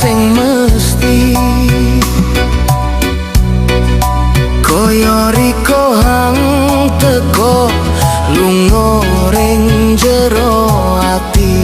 sing mesti koyo riko hang teko lunga ring jero ati.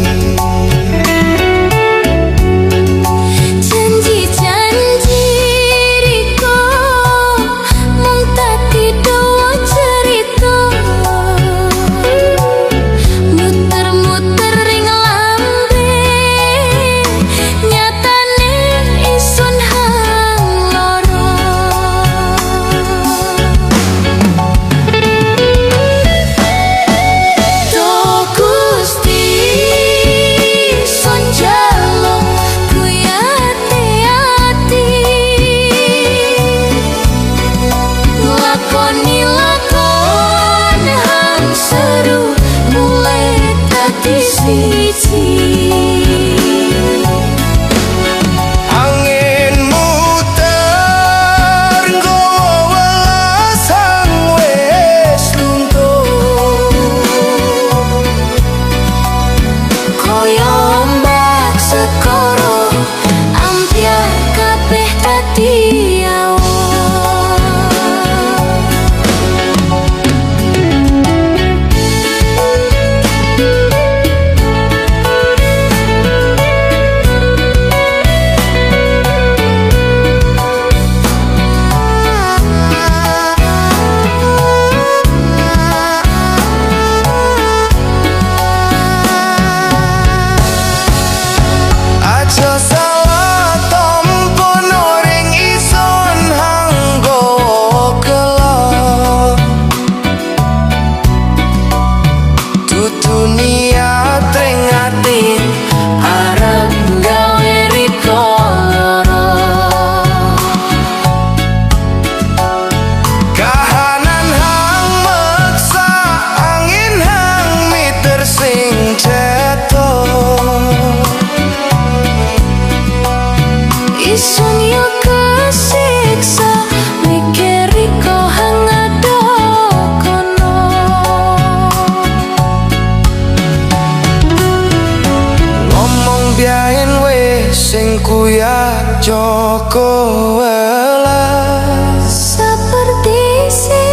Sing kuyar Joko welas seperti si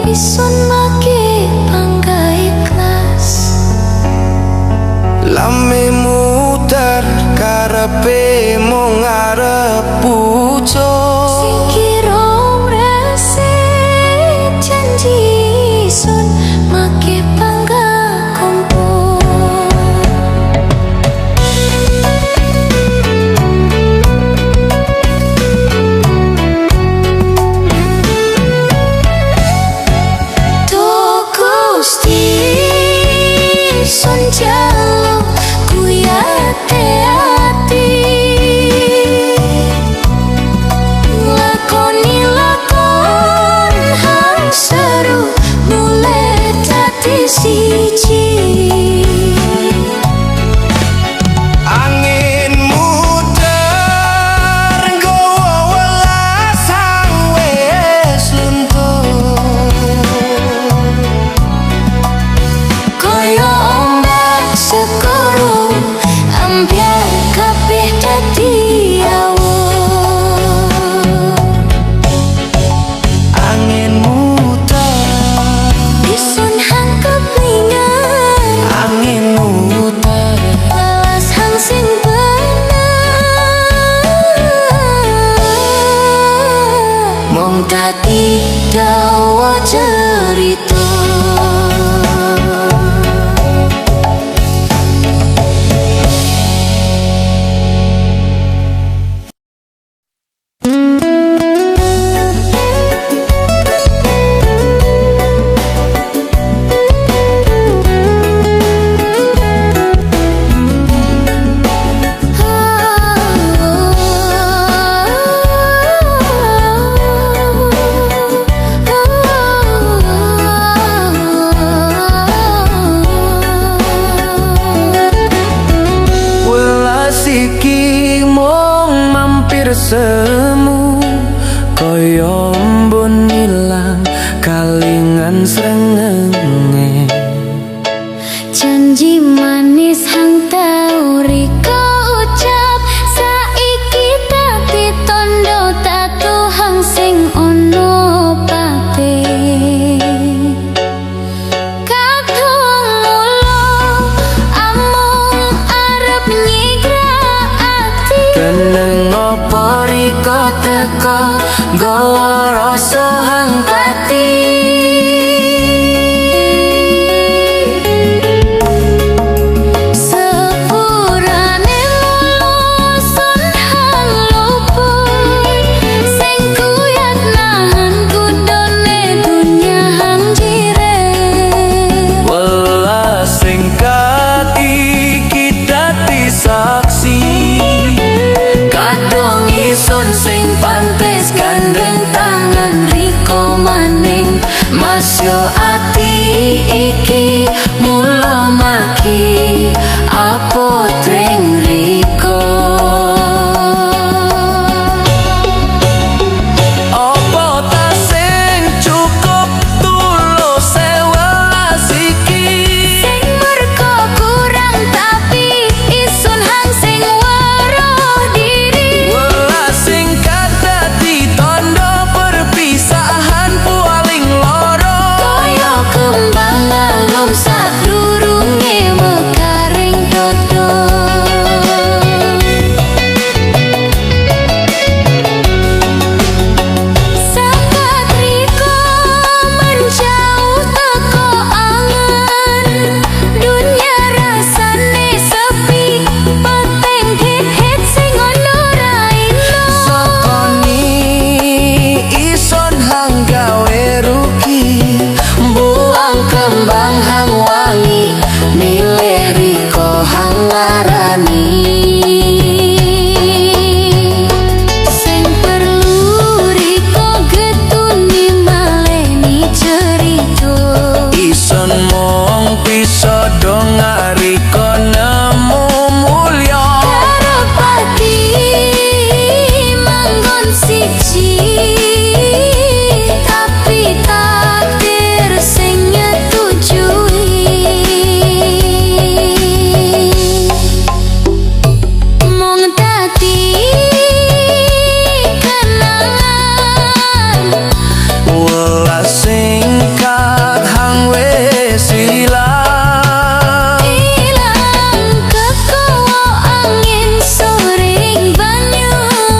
isun maki bangga ikhlas lame muter karepe mung arep pucuk sing kira resik janji isun maki bangga dadi dawa cerita. Semu kaya embun ilang kalingan srengenge janji manis hang tau riko Rasyo ati iki mula maki apa tring riko. Apa ta sing cukup tulus sewelas iki? Sing merko kurang tapi isun hang sing weruh diri. Welas sing kadadi tondo perpisahan paling loro. Kaya kembang alum sadurunge mekaring dodo. Sakat riko menjauh teko angen. Dunia rasane sepi, penting hit sing ono raino. Sokoni ison hang gawe rugi, Buang kembang hang wangi, milih riko hang ngarani. Sing perlu riko getuni maleni cerita. ison mong bisa dongari nemu mulya. Karepati manggon siji, tapi takdir sing nyetujui. Mung dadi kenangan, Welas singkat hang wis ilang. ilang kekowo angin soring banyu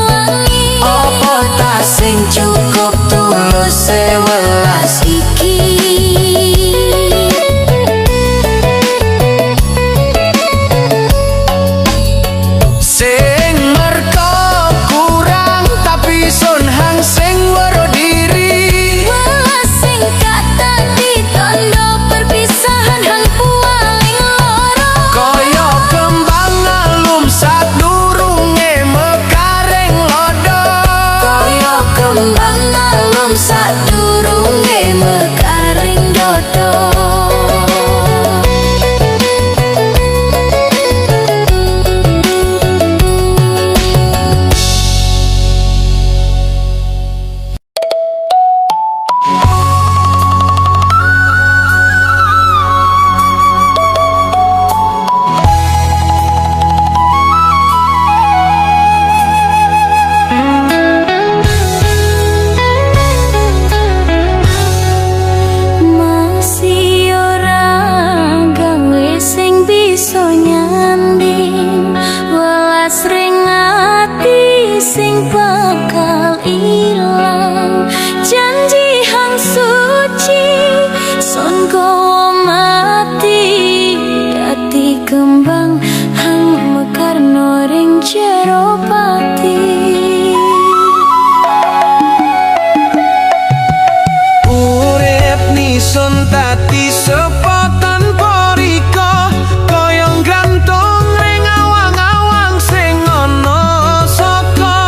wangi. Apa ta sing cukup tulus sewelas iki? sing merko kurang tapi sun hang sing weruh diri. Welas sing kata ditondo perpisahan hang paling loro. Kaya kembang alum sadurunge mekaring lodo. Kaya kembang alum sadurunge mekaring dodo. Masih ora gawe sing bisa nyanding welas ring ati sing bakal ilang. Janji hang suci son kowo mati, dadi kembang hang mekarno ring jero pati. Urip nisun tati sepo tanpa riko, kaya nggantung ning awang-awang sing ana saka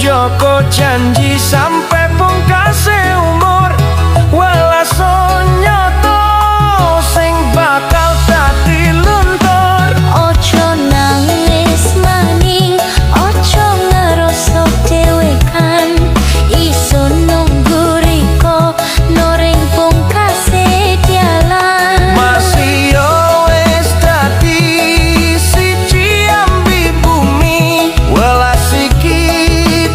Joko janji sampai pungkase umur, welas nyoto sing bakal dadi luntur. Ojo nangis maning, ojo ngerosok dewekan, iso nunggu riko noring pungkase dalan. Masih yo wis dadi siji ambi bumi, welas iki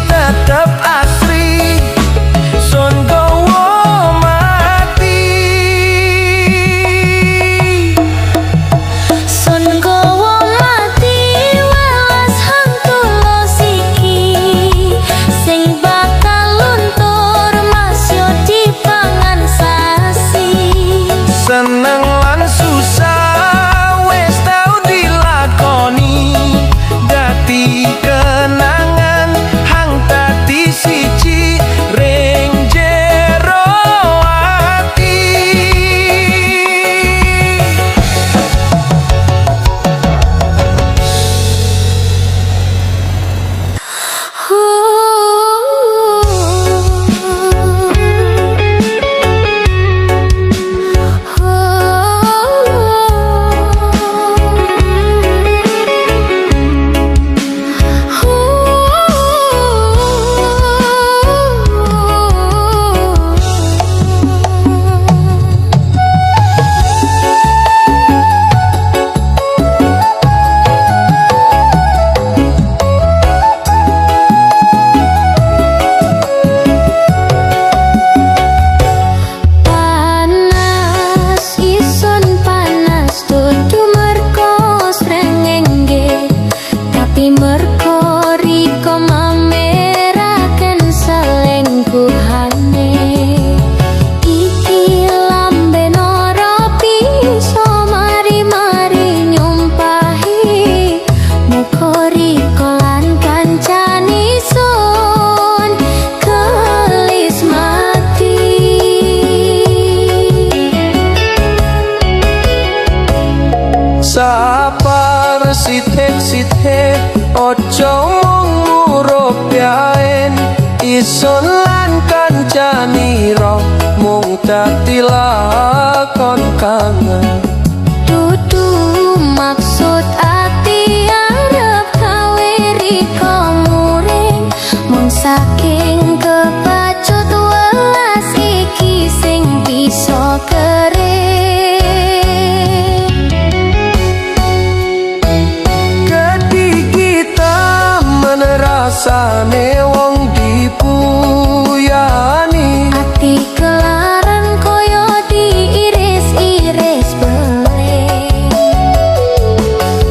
tetep asri, sun gowo mati. Sun gowo mati, welas hang tulos iki, sing bakal luntur masyo dipangan sasi. Seneng lan susah wis tau dilakoni, dadi kenangan hang dadi siji ring jero ati. Panas, ison panas, dudu merko srengenge, tapi merko riko mameraken selengkuhane. Iki lambe noro piso mari-mari nyumpahi, muko riko lan kancane sun kelis mati. Sapar sithik-sithik ojo mung ngurupiaen, isun lan kancanira mung dadi lakon kangen. Dudu maksud ati arep gawe riko muring, mung saking kepacut welas iki sing bisa kering. Kedigita menerasane wong dipuyani, Ati kelaran koyo diiris-iris beleng.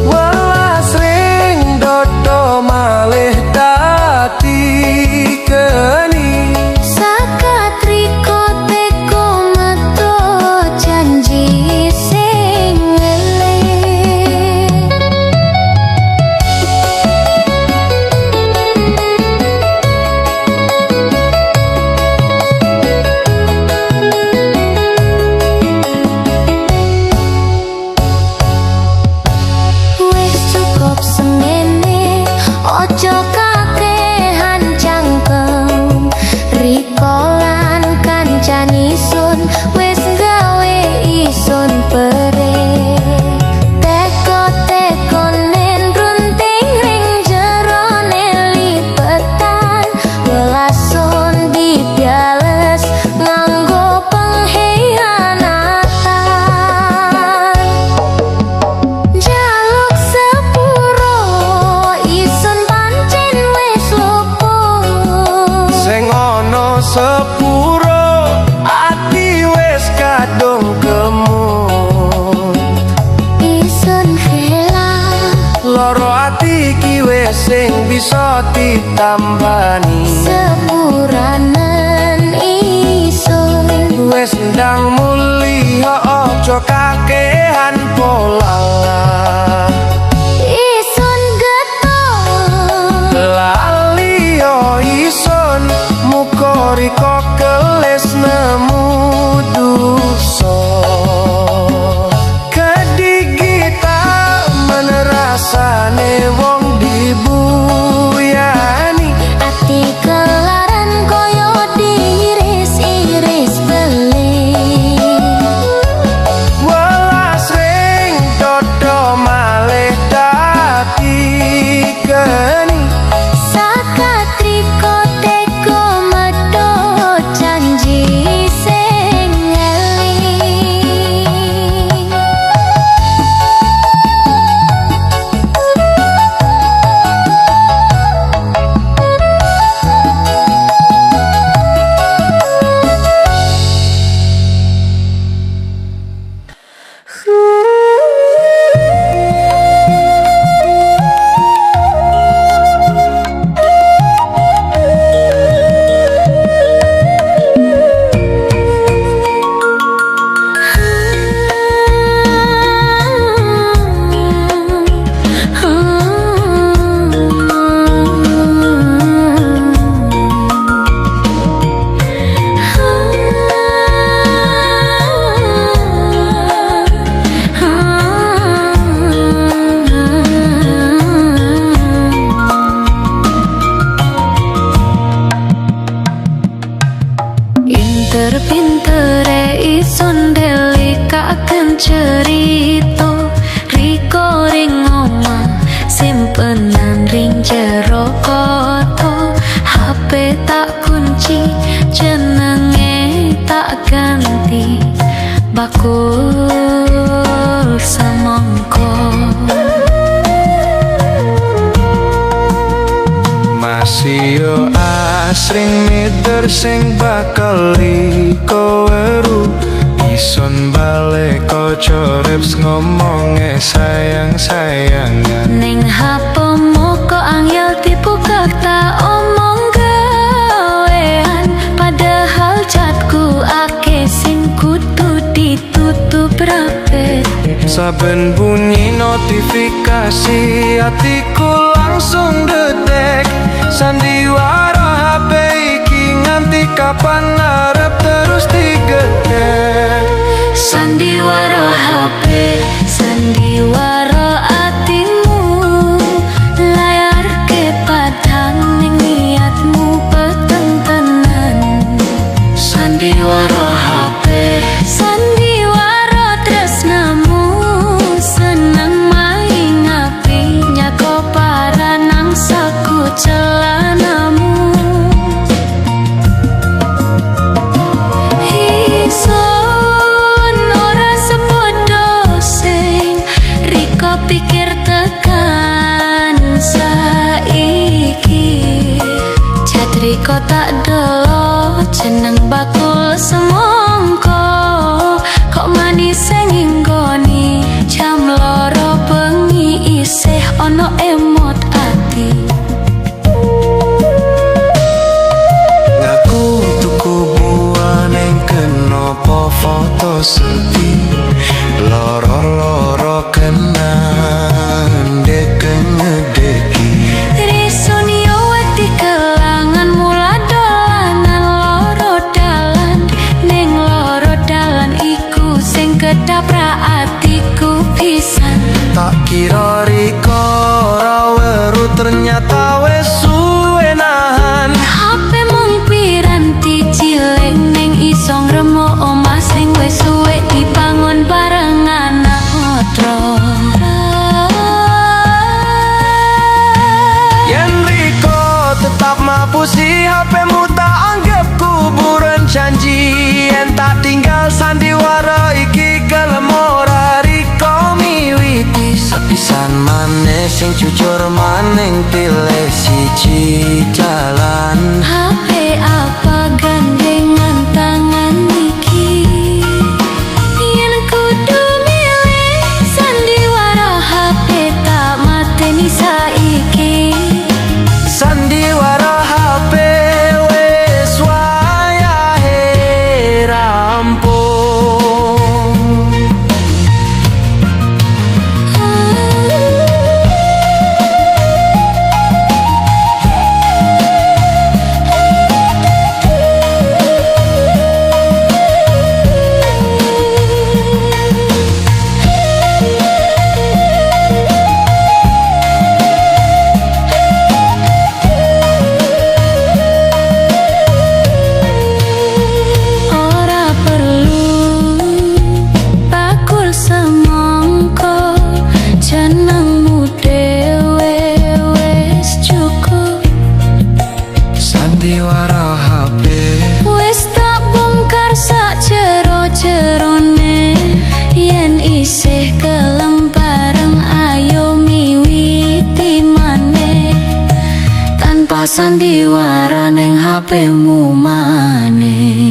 welas ring dodo malih dadi geni. Sakat riko teko metu janji sing eleng. Wis cukup semene, ojo kakehan cangkem. Riko lan kancane sun wis gawe isun perih. Teko-teko nen runting ring jerone lipetan, welas sun dibiales nganggo pengkhianatan. Jaluk sepuro isun pancen wis luput. Sing ana sepuro ati wis kadung kemut. Isun vela Loro ati iki wis sing bisa ditambani, sepuranen isun. wis ndang muli ojo kakehan pola. Isun getol Lali yo ison muko riko keles nemu duso. Kedigita menerasane wong dibuyani, ati loro koto, HP tak kunci, jenenge tak ganti, bakul semangka. Masih yo asring mider sing bakal liko weru, ison balik koco reps ngomonge sayang-sayangan. Ning HP-mu kok angel dibuka tak omong gawean, padahal chatku ake sing kudu ditutup rapet. Saben bunyi notifikasi hatiku langsung detek. Sandiwara HP iki nganti kapan arep terus digedek. Sandiwara HP, sandiwara atimu, layar ke padang ning niatmu peteng tenan. Sandiwara HP, sandiwara tresnamu, seneng main api nyako paranang saku celanamu. Pikir tekan saiki, jadri kok tak dolo jeneng bakul semangka. Kok manis nginggoni jam loro bengi isih ono emot ati. Ngaku tuku buah neng kenopo foto sedih, loro-loro kenang dek ngedeki. Risun yo wedi kelangan mula dolanan loro dalan, ning loro dalan iku sing kedaprak atiku pisan. Tak kira riko raweru ternyata wes suwe nahan. HP mung piranti cilik ning iso ngremok omah sing wis suwe dibangun bareng anak otro. Yen riko tetap mapusi HP-mu tak anggap kuburan janji. Yen tak tinggal sandiwara iki gelem ora riko miwiti. Sepisan maneh sing jujur maning pilih siji jalan. HP apa gandengan tangan iki, yen kudu milih sandiwara HP tak mateni saiki. Sandiwara HP wes wayahe rampung. Ora perlu bakul semangka, jenengmu dhewe wis cukup. Sandiwara HP Wis tak bongkar sak jero-jerone, yen isih gelem bareng ayo miwiti maneh, tanpa sandiwara ning HP-mu maneh.